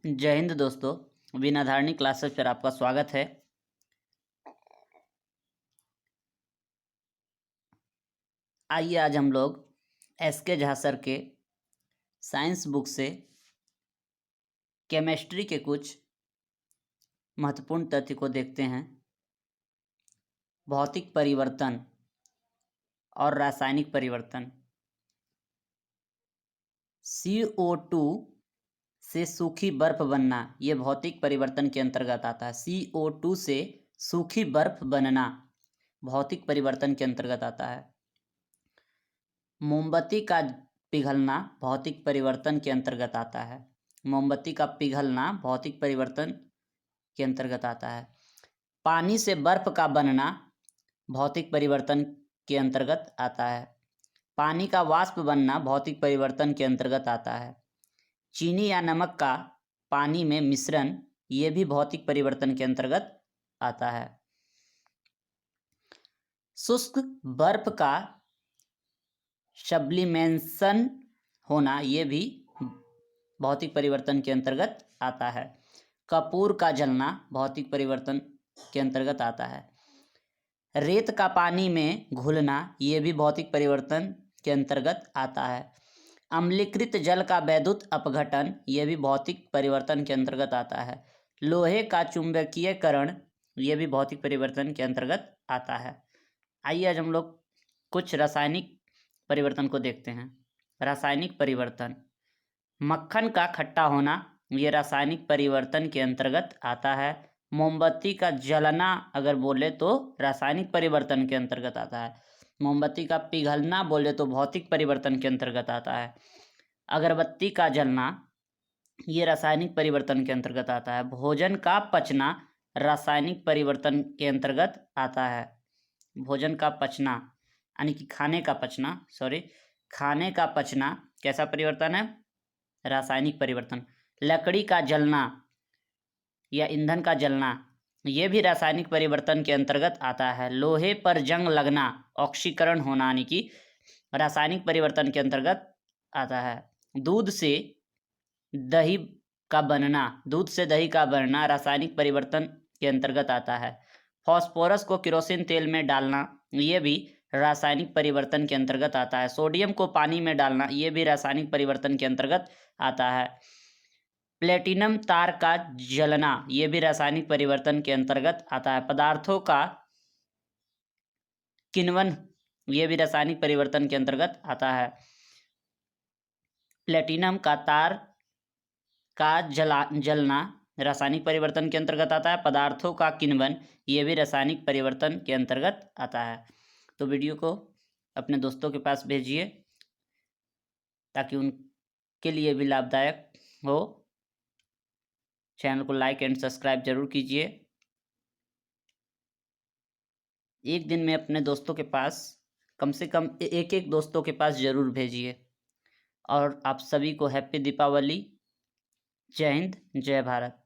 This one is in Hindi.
जय हिंद दोस्तों, विनाधारणी क्लासेस पर आपका स्वागत है। आइए आज हम लोग एस.के. झा सर के साइंस बुक से केमिस्ट्री के कुछ महत्वपूर्ण तथ्य को देखते हैं। भौतिक परिवर्तन और रासायनिक परिवर्तन। CO2 से सूखी बर्फ बनना ये भौतिक परिवर्तन के अंतर्गत आता है। CO2 से सूखी बर्फ बनना भौतिक परिवर्तन के अंतर्गत आता है। मोमबत्ती का पिघलना भौतिक परिवर्तन के अंतर्गत आता है। मोमबत्ती का पिघलना भौतिक परिवर्तन के अंतर्गत आता है। पानी से बर्फ का बनना भौतिक परिवर्तन के अंतर्गत आता है। पानी का वाष्प बनना भौतिक परिवर्तन के अंतर्गत आता है। चीनी या नमक का पानी में मिश्रण ये भी भौतिक परिवर्तन के अंतर्गत आता है। शुष्क बर्फ का सब्लिमेशन होना ये भी भौतिक परिवर्तन के अंतर्गत आता है। कपूर का जलना भौतिक परिवर्तन के अंतर्गत आता है। रेत का पानी में घुलना ये भी भौतिक परिवर्तन के अंतर्गत आता है। अम्लीकृत जल का वैद्युत अपघटन ये भी भौतिक परिवर्तन के अंतर्गत आता है। लोहे का चुंबकीयकरण ये भी भौतिक परिवर्तन के अंतर्गत आता है। आइए आज हम लोग कुछ रासायनिक परिवर्तन को देखते हैं। रासायनिक परिवर्तन। मक्खन का खट्टा होना ये रासायनिक परिवर्तन के अंतर्गत आता है। मोमबत्ती का जलना अगर बोले तो रासायनिक परिवर्तन के अंतर्गत आता है। मोमबत्ती का पिघलना बोले तो भौतिक परिवर्तन के अंतर्गत आता है। अगरबत्ती का जलना ये रासायनिक परिवर्तन के अंतर्गत आता है। भोजन का पचना रासायनिक परिवर्तन के अंतर्गत आता है। भोजन का पचना यानी कि खाने का पचना कैसा परिवर्तन है? रासायनिक परिवर्तन। लकड़ी का जलना या ईंधन का जलना ये भी रासायनिक परिवर्तन के अंतर्गत आता है। लोहे पर जंग लगना ऑक्सीकरण होना यानी कि रासायनिक परिवर्तन के अंतर्गत आता है। दूध से दही का बनना रासायनिक परिवर्तन के अंतर्गत आता है। फास्फोरस को केरोसिन तेल में डालना ये भी रासायनिक परिवर्तन के अंतर्गत आता है। सोडियम को पानी में डालना ये भी रासायनिक परिवर्तन के अंतर्गत आता है। प्लेटिनम तार का जलना ये भी रासायनिक परिवर्तन के अंतर्गत आता है। पदार्थों का किण्वन ये भी रासायनिक परिवर्तन के अंतर्गत आता है। प्लेटिनम का तार का जलना रासायनिक परिवर्तन के अंतर्गत आता है। पदार्थों का किण्वन ये भी रासायनिक परिवर्तन के अंतर्गत आता है। तो वीडियो को अपने दोस्तों के पास भेजिए ताकि उनके लिए भी लाभदायक हो। चैनल को लाइक एंड सब्सक्राइब जरूर कीजिए। एक दिन में अपने दोस्तों के पास कम से कम एक दोस्तों के पास जरूर भेजिए। और आप सभी को हैप्पी दीपावली। जय हिंद, जय भारत।